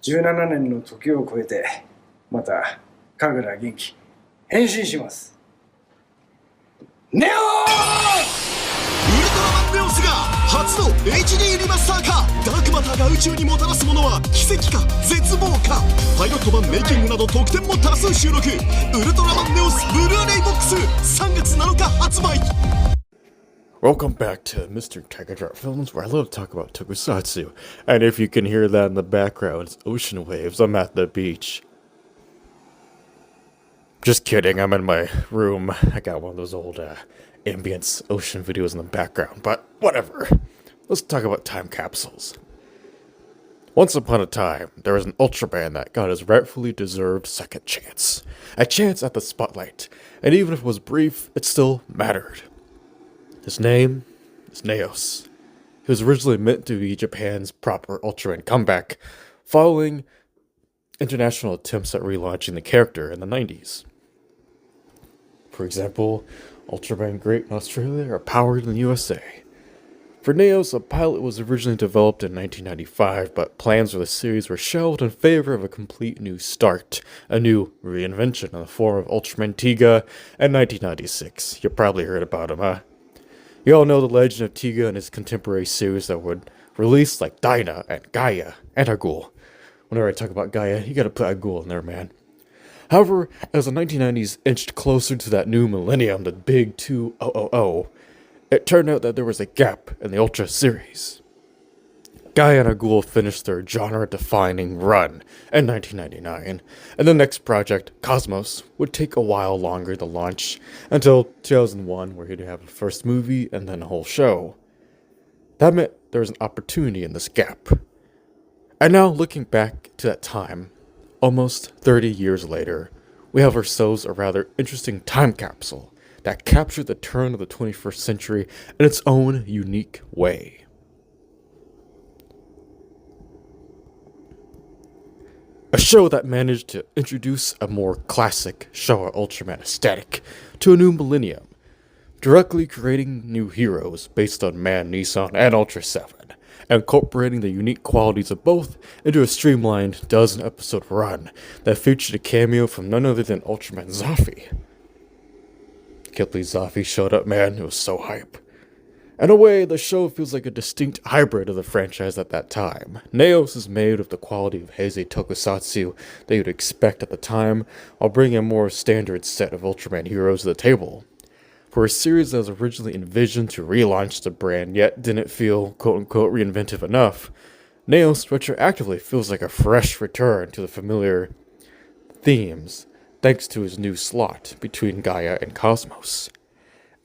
17年の時を超えて、また、神楽元気、変身します。ネオウルトラマンネオスが初の HD リマスター化。ダークマターが宇宙にもたらすものは奇跡か絶望か。パイロット版メイキングなど特典も多数収録。ウルトラマンネオスブルーレイボックス3月7日発売。 Welcome back to Mr. Tiger Films, where I love to talk about tokusatsu. And if you can hear that in the background, it's ocean waves. I'm at the beach. Just kidding, I'm in my room. I got one of those old ambience ocean videos in the background, but whatever. Let's talk about time capsules. Once upon a time, there was an Ultraman that got his rightfully deserved second chance. A chance at the spotlight, and even if it was brief, it still mattered. His name is Neos. He was originally meant to be Japan's proper Ultraman comeback, following international attempts at relaunching the character in the 90s. For example, Ultraman Great in Australia or Powered in the USA. For Neos, a pilot was originally developed in 1995, but plans for the series were shelved in favor of a complete new start, a new reinvention in the form of Ultraman Tiga in 1996. You probably heard about him, huh? You all know the legend of Tiga and his contemporary series that would release like Dyna and Gaia and Argul. Whenever I talk about Gaia, you gotta put Argul in there, man. However, as the 1990s inched closer to that new millennium, the big 2000, it turned out that there was a gap in the Ultra series. Gaia and Argul finished their genre-defining run in 1999, and the next project, Cosmos, would take a while longer to launch, until 2001, where he'd have a first movie and then a whole show. That meant there was an opportunity in this gap. And now, looking back to that time, almost 30 years later, we have ourselves a rather interesting time capsule that captured the turn of the 21st century in its own unique way. A show that managed to introduce a more classic Showa Ultraman aesthetic to a new millennium, directly creating new heroes based on Man, Nissan, and Ultra 7, incorporating the unique qualities of both into a streamlined dozen-episode run that featured a cameo from none other than Ultraman Zafi. Can't believe Zafi showed up, man. It was so hype. In a way, the show feels like a distinct hybrid of the franchise at that time. Neos is made of the quality of Heisei tokusatsu that you'd expect at the time, while bringing a more standard set of Ultraman heroes to the table. For a series that was originally envisioned to relaunch the brand yet didn't feel quote-unquote reinventive enough, Neos retroactively feels like a fresh return to the familiar themes, thanks to his new slot between Gaia and Cosmos.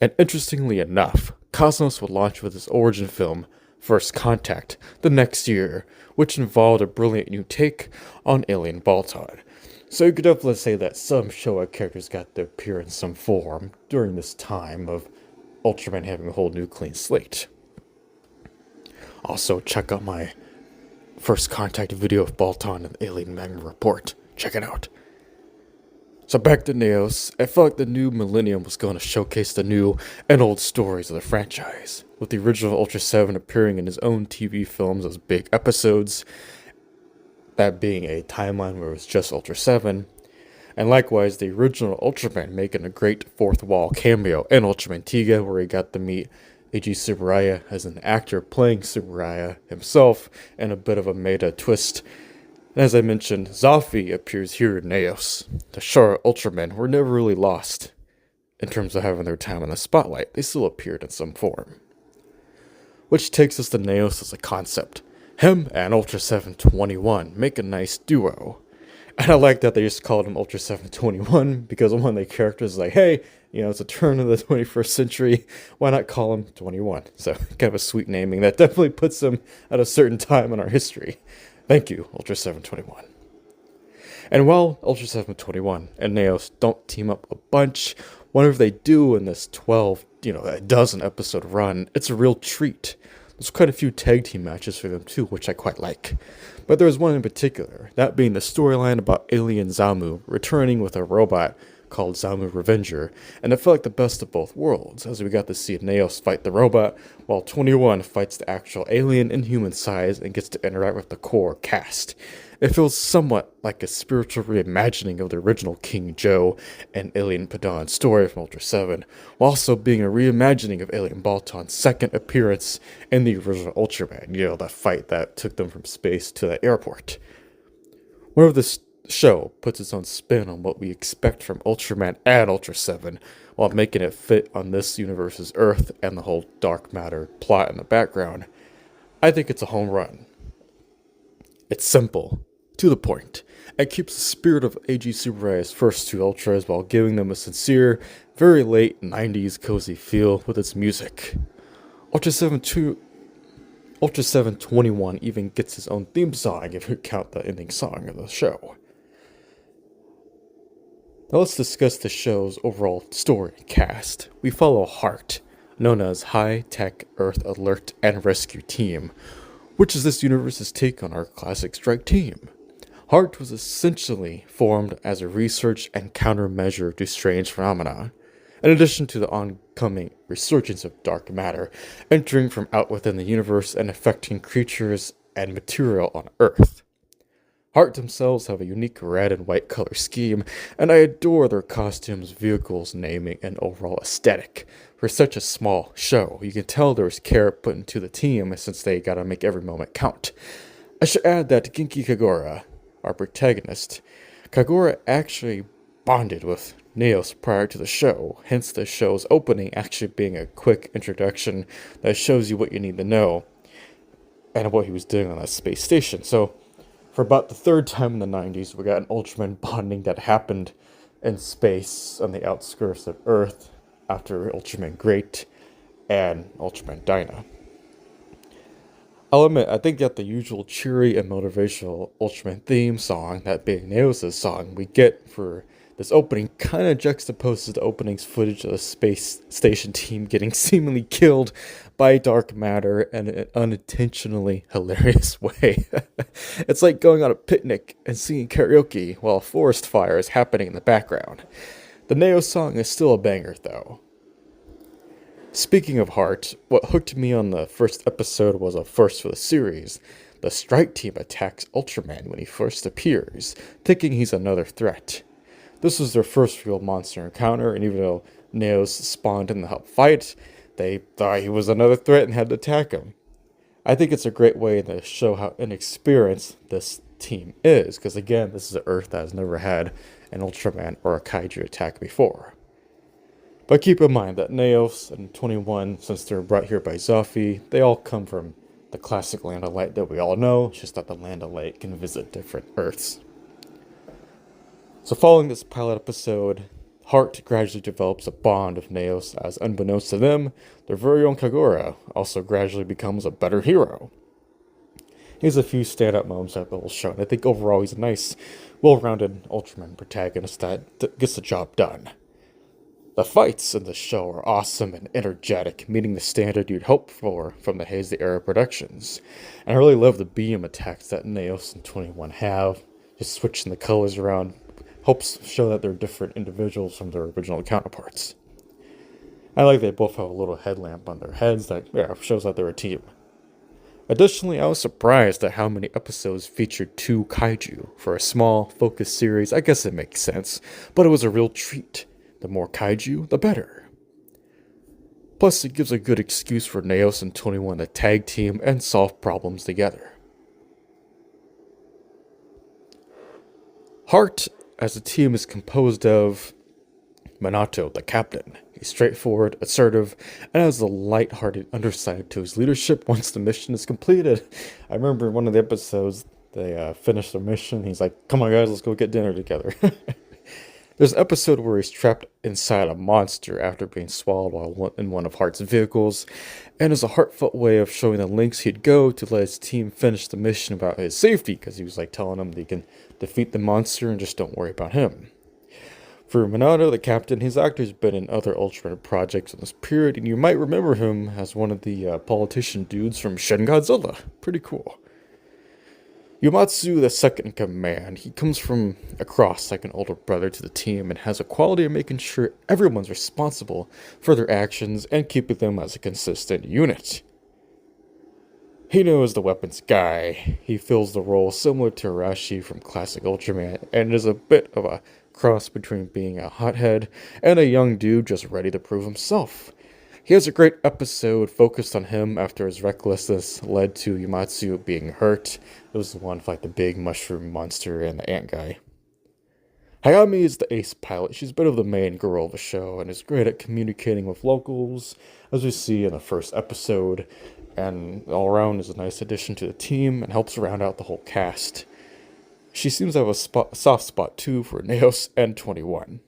And interestingly enough, Cosmos would launch with his origin film, First Contact, the next year, which involved a brilliant new take on Alien Balton. So you could definitely say that some Showa characters got to appear in some form during this time of Ultraman having a whole new clean slate. Also, check out my First Contact video of Balton and the Alien Magma Report. Check it out. So back to Neos, I felt like the new millennium was going to showcase the new and old stories of the franchise, with the original Ultra 7 appearing in his own TV films as big episodes, that being a timeline where it was just Ultra 7, and likewise the original Ultraman making a great fourth wall cameo in Ultraman Tiga, where he got to meet Eiji Tsuburaya as an actor playing Tsuburaya himself, and a bit of a meta twist. And as I mentioned, Zafi appears here in Neos. The Showa Ultramen were never really lost in terms of having their time in the spotlight. They still appeared in some form. Which takes us to Neos as a concept. Him and Ultra 721 make a nice duo. And I like that they just called him Ultra 721 because one of the characters is like, hey, it's a turn of the 21st century. Why not call him 21? So kind of a sweet naming that definitely puts him at a certain time in our history. Thank you, Ultra 721. And while Ultra 721 and Neos don't team up a bunch, whenever they do in this a dozen episode run, it's a real treat. There's quite a few tag team matches for them too, which I quite like. But there was one in particular, that being the storyline about Alien Zamu returning with a robot called Zamu Revenger, and it felt like the best of both worlds, as we got to see Neos fight the robot, while 21 fights the actual alien in human size and gets to interact with the core cast. It feels somewhat like a spiritual reimagining of the original King Joe and Alien Padan story from Ultra 7, while also being a reimagining of Alien Balton's second appearance in the original Ultraman, that fight that took them from space to the airport. Wherever this show puts its own spin on what we expect from Ultraman and Ultra 7, while making it fit on this universe's Earth and the whole dark matter plot in the background, I think it's a home run. It's simple, to the point, and keeps the spirit of AG Superai's first two Ultras while giving them a sincere, very late 90s cozy feel with its music. Ultra 721 even gets his own theme song if you count the ending song of the show. Now let's discuss the show's overall story and cast. We follow Heart, known as High Tech Earth Alert and Rescue Team, which is this universe's take on our classic strike team. Heart was essentially formed as a research and countermeasure to strange phenomena, in addition to the oncoming resurgence of dark matter, entering from out within the universe and affecting creatures and material on Earth. Heart themselves have a unique red and white color scheme, and I adore their costumes, vehicles, naming, and overall aesthetic. For such a small show, you can tell there was care put into the team since they gotta make every moment count. I should add that Genki Kagura, our protagonist, Kagura actually bonded with Neos prior to the show, hence the show's opening actually being a quick introduction that shows you what you need to know and what he was doing on that space station. So, for about the third time in the 90s, we got an Ultraman bonding that happened in space on the outskirts of Earth after Ultraman Great and Ultraman Dyna. I'll admit, I think that the usual cheery and motivational Ultraman theme song, that being Neos' song, we get for this opening kind of juxtaposes the opening's footage of the space station team getting seemingly killed by dark matter in an unintentionally hilarious way. It's like going on a picnic and singing karaoke while a forest fire is happening in the background. The Neos song is still a banger, though. Speaking of Heart, what hooked me on the first episode was a first for the series. The strike team attacks Ultraman when he first appears, thinking he's another threat. This was their first real monster encounter, and even though Neos spawned in to help fight, they thought he was another threat and had to attack him. I think it's a great way to show how inexperienced this team is, because again, this is an Earth that has never had an Ultraman or a Kaiju attack before. But keep in mind that Neos and 21, since they're brought here by Zoffy, they all come from the classic Land of Light that we all know, it's just that the Land of Light can visit different Earths. So following this pilot episode, Heart gradually develops a bond with Neos as, unbeknownst to them, their very own Kagura also gradually becomes a better hero. He has a few standout moments that will show, and I think overall he's a nice, well-rounded Ultraman protagonist that gets the job done. The fights in the show are awesome and energetic, meeting the standard you'd hope for from the Hazy era productions. And I really love the beam attacks that Neos and 21 have, just switching the colors around helps show that they're different individuals from their original counterparts. I like they both have a little headlamp on their heads that shows that they're a team. Additionally, I was surprised at how many episodes featured 2 kaiju. For a small, focused series, I guess it makes sense, but it was a real treat. The more kaiju, the better. Plus, it gives a good excuse for Neos and 21 to tag team and solve problems together. Heart as a team is composed of Minato, the captain. He's straightforward, assertive, and has a light-hearted underside to his leadership once the mission is completed. I remember in one of the episodes, they finished their mission. He's like, come on guys, let's go get dinner together. There's an episode where he's trapped inside a monster after being swallowed while in one of Heart's vehicles, and is a heartfelt way of showing the lengths he'd go to let his team finish the mission about his safety, because he was like telling them that he can defeat the monster and just don't worry about him. For Minato, the captain, his actor's been in other Ultraman projects in this period, and you might remember him as one of the politician dudes from Shin Godzilla. Pretty cool. Yumatsu, the second in command, he comes from across like an older brother to the team and has a quality of making sure everyone's responsible for their actions and keeping them as a consistent unit. Hino is the weapons guy. He fills the role similar to Arashi from classic Ultraman, and is a bit of a cross between being a hothead and a young dude just ready to prove himself. He has a great episode focused on him after his recklessness led to Yumatsu being hurt. It was the one like the big mushroom monster and the ant guy. Hayami is the ace pilot. She's a bit of the main girl of the show and is great at communicating with locals, as we see in the first episode, and all around is a nice addition to the team and helps round out the whole cast. She seems to have a soft spot too for Neos and 21.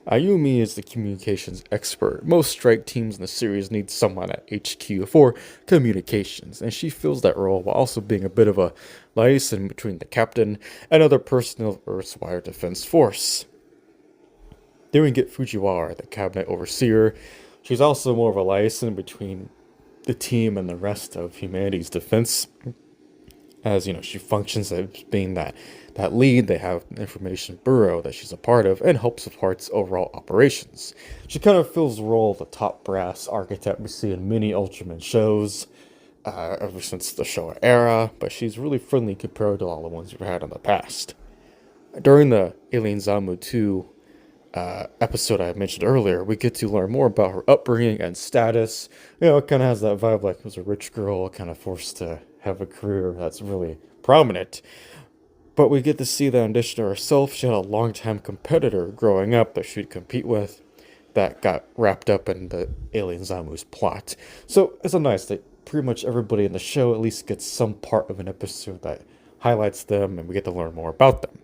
Ayumi is the communications expert. Most strike teams in the series need someone at HQ for communications, and she fills that role while also being a bit of a liaison between the captain and other personnel of Earth's Wire Defense Force. Then we get Fujiwara, the cabinet overseer. She's also more of a liaison between the team and the rest of humanity's defense. As she functions as being that lead. They have an information bureau that she's a part of and helps with Heart's overall operations. She kind of fills the role of the top brass architect we see in many Ultraman shows ever since the Showa era, but she's really friendly compared to all the ones we've had in the past. During the Alien Zamu 2 episode I mentioned earlier, we get to learn more about her upbringing and status. It kind of has that vibe like it was a rich girl kind of forced to have a career that's really prominent. But we get to see that in addition to herself, she had a longtime competitor growing up that she'd compete with that got wrapped up in the Alien Zamu's plot. So it's a nice that pretty much everybody in the show at least gets some part of an episode that highlights them and we get to learn more about them.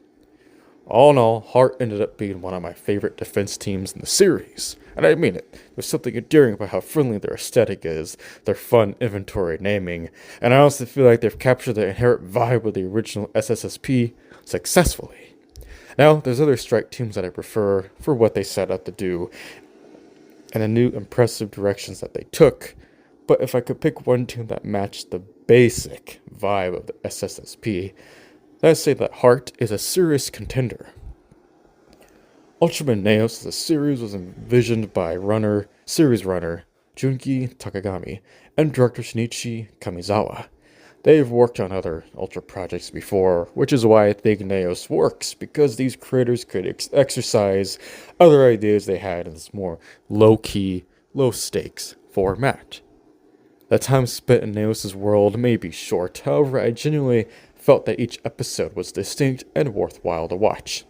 All in all, Heart ended up being one of my favorite defense teams in the series. And I mean it. There's something endearing about how friendly their aesthetic is, their fun inventory naming, and I honestly feel like they've captured the inherent vibe of the original SSSP successfully. Now, there's other strike teams that I prefer for what they set out to do, and the new impressive directions that they took, but if I could pick one team that matched the basic vibe of the SSSP, I'd say that Heart is a serious contender. Ultraman Neos as a series was envisioned by series runner Junki Takagami and director Shinichi Kamizawa. They've worked on other Ultra projects before, which is why I think Neos works, because these creators could exercise other ideas they had in this more low-key, low-stakes format. The time spent in Neos' world may be short, however I genuinely felt that each episode was distinct and worthwhile to watch.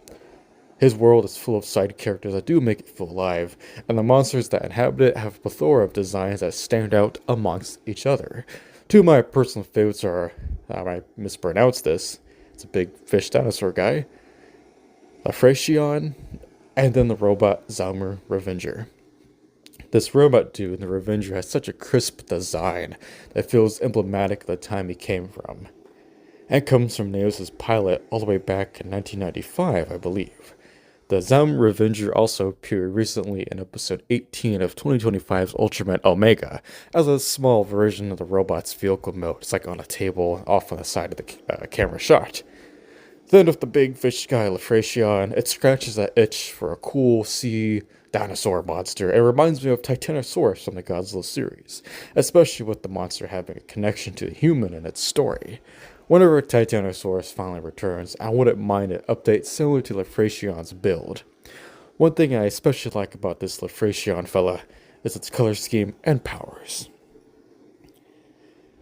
His world is full of side characters that do make it feel alive, and the monsters that inhabit it have a plethora of designs that stand out amongst each other. Two of my personal favorites are, I might mispronounce this, it's a big fish dinosaur guy, Lafracion, and then the robot Zalmer Revenger. This robot dude, the Revenger, has such a crisp design that feels emblematic of the time he came from. And comes from Neos' pilot all the way back in 1995, I believe. The Zam Revenger also appeared recently in episode 18 of 2025's Ultraman Omega as a small version of the robot's vehicle mode. It's like on a table off on the side of the camera shot. Then with the big fish guy Lafracion, it scratches that itch for a cool sea dinosaur monster. It reminds me of Titanosaurus from the Godzilla series, especially with the monster having a connection to the human in its story. Whenever Titanosaurus finally returns, I wouldn't mind an update similar to Lafracion's build. One thing I especially like about this Lafracion fella is its color scheme and powers.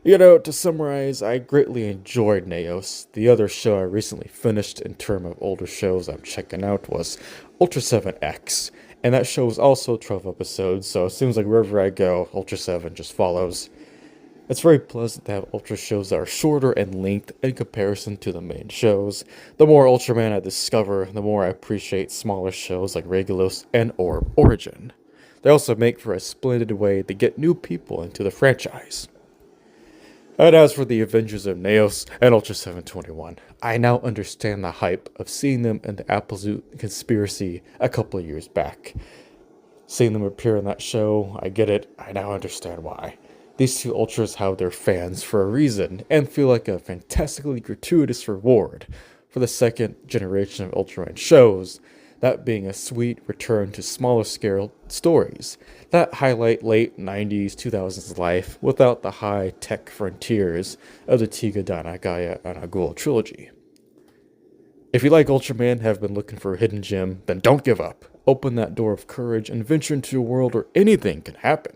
To summarize, I greatly enjoyed Neos. The other show I recently finished in terms of older shows I'm checking out was Ultra 7X, and that show was also 12 episodes, so it seems like wherever I go, Ultra 7 just follows. It's very pleasant to have Ultra shows that are shorter in length in comparison to the main shows. The more Ultraman I discover, the more I appreciate smaller shows like Regulus and Orb Origin. They also make for a splendid way to get new people into the franchise. And as for the Avengers of Neos and Ultra 721, I now understand the hype of seeing them in the Absolute Conspiracy a couple of years back. Seeing them appear in that show, I get it, I now understand why. These two Ultras have their fans for a reason, and feel like a fantastically gratuitous reward for the second generation of Ultraman shows that being a sweet return to smaller scale stories that highlight late 90s, 2000s life without the high-tech frontiers of the Tiga Dana Gaia and Agul trilogy. If you like Ultraman and have been looking for a hidden gem, then don't give up. Open that door of courage and venture into a world where anything can happen.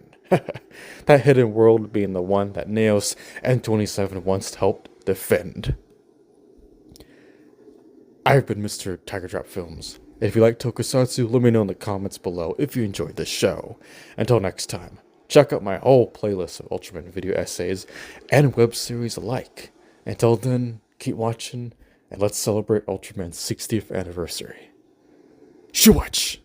That hidden world being the one that Neos and 27 once helped defend. I've been Mr. Tiger Drop Films. If you like tokusatsu, let me know in the comments below if you enjoyed this show. Until next time, check out my whole playlist of Ultraman video essays and web series alike. Until then, keep watching, and let's celebrate Ultraman's 60th anniversary. Shuwatch!